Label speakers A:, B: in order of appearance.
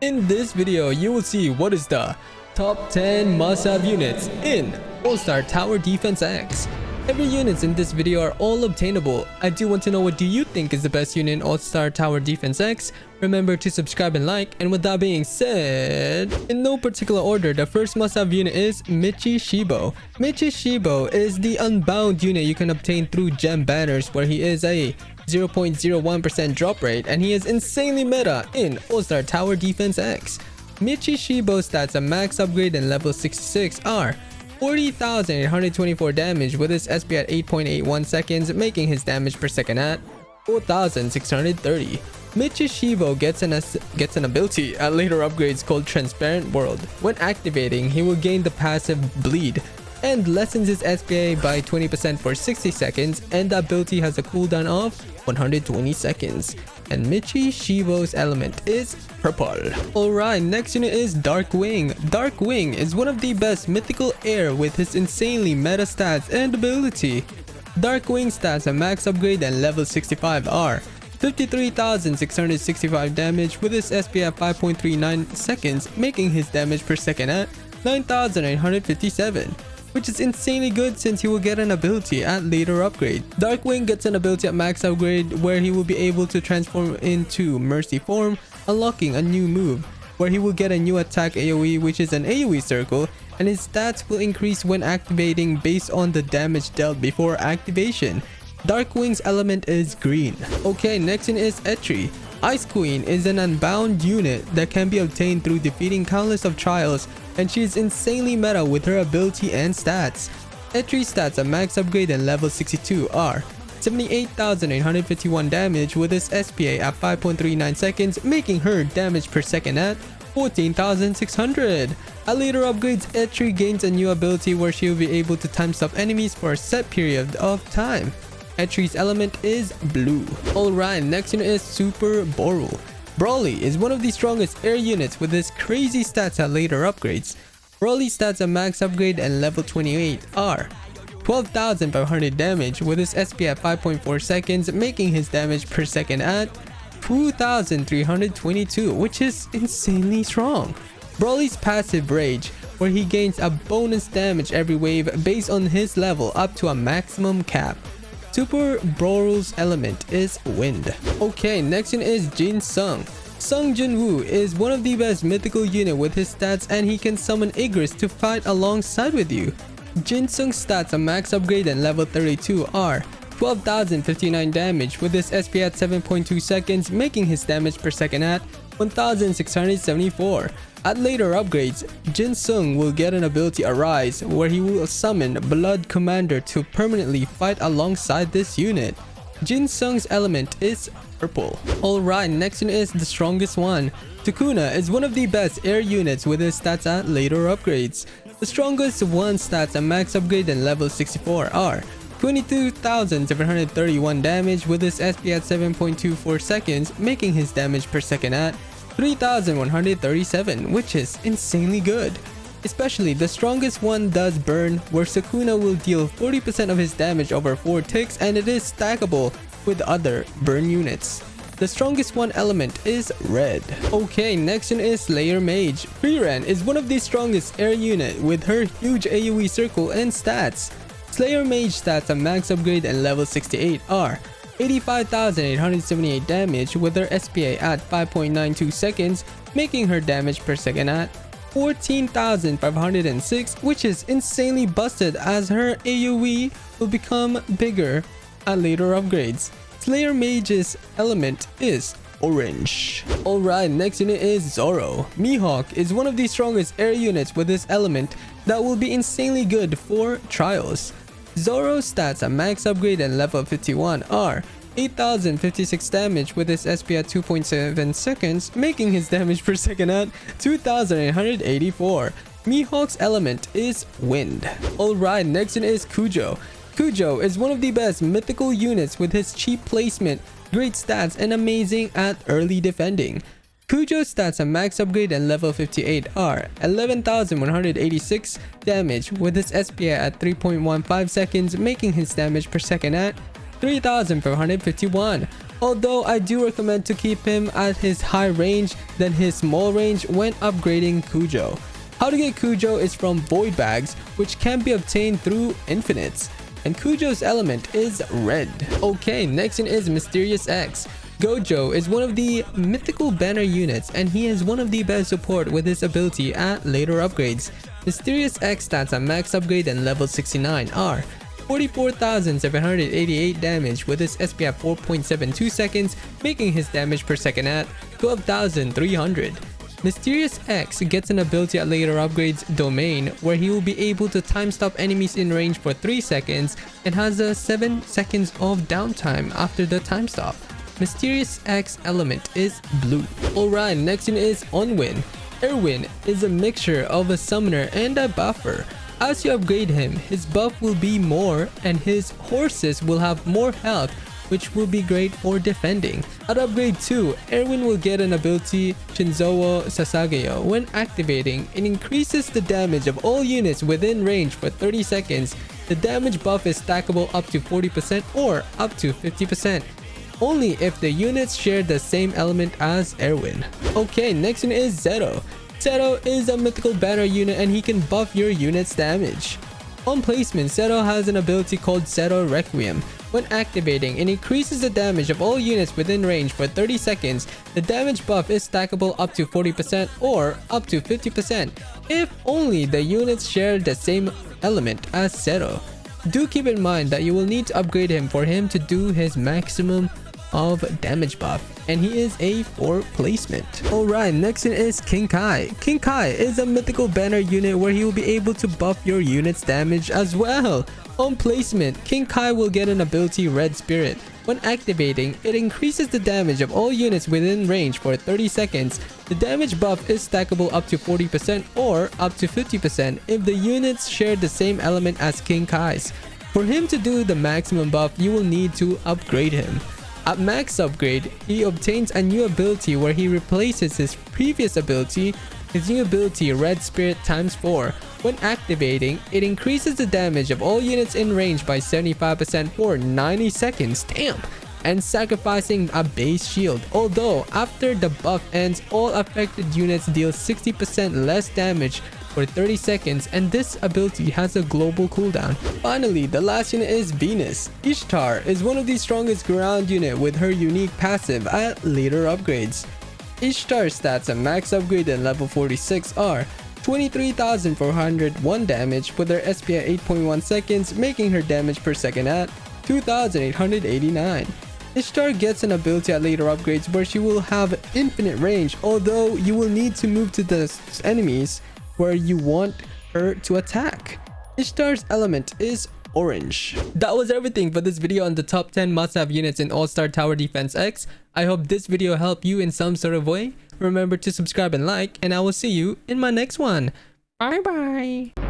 A: In this video, you will see what is the top 10 must-have units in All-Star Tower Defense X. Every units in this video are all obtainable. I do want to know, what do you think is the best unit in All-Star Tower Defense X? Remember to subscribe and like. And with that being said, in no particular order, the first must-have unit is Mitchi Shebo. Mitchi Shebo is the unbound unit you can obtain through gem banners, where he is a 0.01% drop rate and he is insanely meta in All-Star Tower Defense X. Mitchi Shebo's stats at max upgrade and level 66 are 40,824 damage with his SP at 8.81 seconds, making his damage per second at 4,630. Mitchi Shebo gets an ability at later upgrades called Transparent World. When activating, he will gain the passive Bleed and lessens his SPA by 20% for 60 seconds, and the ability has a cooldown of 120 seconds. And Mitchi Shebo's element is purple. Alright, next unit is Darkwing. Darkwing is one of the best mythical heir with his insanely meta stats and ability. Darkwing stats at max upgrade and level 65 are 53,665 damage with his SP at 5.39 seconds, making his damage per second at 9,957. which is insanely good since he will get an ability at later upgrade. Darkwing gets an ability at max upgrade where he will be able to transform into Mercy form, unlocking a new move where he will get a new attack AoE, which is an AoE circle, and his stats will increase when activating based on the damage dealt before activation. Darkwing's element is green. Okay, next one is Etri. Ice Queen is an unbound unit that can be obtained through defeating countless of trials, and she is insanely meta with her ability and stats. Etri's stats at max upgrade and level 62 are 78,851 damage with his SPA at 5.39 seconds, making her damage per second at 14,600. At later upgrades, Etri gains a new ability where she will be able to time stop enemies for a set period of time. Etri's element is blue. Alright, next unit is Super Boral. Brawly is one of the strongest air units with his crazy stats at later upgrades. Brawly's stats at max upgrade and level 28 are 12,500 damage with his SP at 5.4 seconds, making his damage per second at 2,322, which is insanely strong. Brawly's passive Rage, where he gains a bonus damage every wave based on his level up to a maximum cap. Super Boral's element is wind. Okay, next one is Jin Sun. Sung Junwoo is one of the best mythical unit with his stats, and he can summon Igris to fight alongside with you. Jin Sung's stats at max upgrade and level 32 are 12,059 damage with his SP at 7.2 seconds, making his damage per second at 1,674. At later upgrades, Jin Sung will get an ability Arise where he will summon Blood Commander to permanently fight alongside this unit. Jin Sung's element is purple. Alright, next one is the strongest one. Takuna is one of the best air units with his stats at later upgrades. The strongest one stats at max upgrade and level 64 are 22,731 damage with his SP at 7.24 seconds, making his damage per second at 3,137, which is insanely good. Especially the strongest one does burn, where Takuna will deal 40% of his damage over 4 ticks, and it is stackable with other burn units. The strongest one element is red. Okay, next one is Slayer Mage. Freeran is one of the strongest air unit with her huge AoE circle and stats. Slayer Mage stats at max upgrade and level 68 are 85,878 damage with her SPA at 5.92 seconds, making her damage per second at 14,506, which is insanely busted as her AoE will become bigger at later upgrades. Slayer Mage's element is orange. Alright, next unit is Zoro. Mihawk is one of the strongest air units with this element that will be insanely good for trials. Zoro's stats at max upgrade and level 51 are 8,056 damage with his SP at 2.7 seconds, making his damage per second at 2,884. Mihawk's element is wind. Alright, next one is Kujo. Kujo is one of the best mythical units with his cheap placement, great stats, and amazing at early defending. Kujo's stats at max upgrade and level 58 are 11,186 damage with his SPA at 3.15 seconds, making his damage per second at 3,451. although I do recommend to keep him at his high range than his small range when upgrading Kujo. How to get Kujo is from Void Bags, which can be obtained through Infinites, and Kujo's element is red. Okay, next one is Mysterious X. Gojo is one of the mythical banner units, and he is one of the best support with his ability at later upgrades. Mysterious X stats at max upgrade and level 69 are 44,788 damage with his SP at 4.72 seconds, making his damage per second at 12,300. Mysterious X gets an ability at later upgrades Domain, where he will be able to time stop enemies in range for 3 seconds and has a 7 seconds of downtime after the time stop. Mysterious X element is blue. Alright, next one is Onwin. Erwin is a mixture of a summoner and a buffer. As you upgrade him, his buff will be more and his horses will have more health, which will be great for defending. At upgrade 2, Erwin will get an ability Shinzo Sasageo. When activating, it increases the damage of all units within range for 30 seconds. The damage buff is stackable up to 40% or up to 50%. Only if the units share the same element as Erwin. Okay, next one is Zoro. Zoro is a mythical banner unit and he can buff your unit's damage. On placement, Zoro has an ability called Zoro Requiem. When activating, it increases the damage of all units within range for 30 seconds. The damage buff is stackable up to 40% or up to 50% if only the units share the same element as Zoro. Do keep in mind that you will need to upgrade him for him to do his maximum of damage buff, and he is a 4 placement. Alright, next one is King Kai. King Kai is a mythical banner unit where he will be able to buff your unit's damage as well. On placement, King Kai will get an ability Red Spirit. When activating, it increases the damage of all units within range for 30 seconds. The damage buff is stackable up to 40% or up to 50% if the units share the same element as King Kai's. For him to do the maximum buff, you will need to upgrade him. At max upgrade, he obtains a new ability where he replaces his previous ability. His new ability Red Spirit times 4. When activating, it increases the damage of all units in range by 75% for 90 seconds, damn, and sacrificing a base shield. Although after the buff ends, all affected units deal 60% less damage for 30 seconds, and this ability has a global cooldown. Finally, the last unit is Venus. Ishtar is one of the strongest ground unit with her unique passive at later upgrades. Ishtar's stats at max upgrade and level 46 are 23,401 damage with her SP at 8.1 seconds, making her damage per second at 2,889. Ishtar gets an ability at later upgrades where she will have infinite range, although you will need to move to the enemies where you want her to attack. Ishtar's element is orange. That was everything for this video on the top 10 must-have units in All-Star Tower Defense X. I hope this video helped you in some sort of way. Remember to subscribe and like, and I will see you in my next one. Bye bye.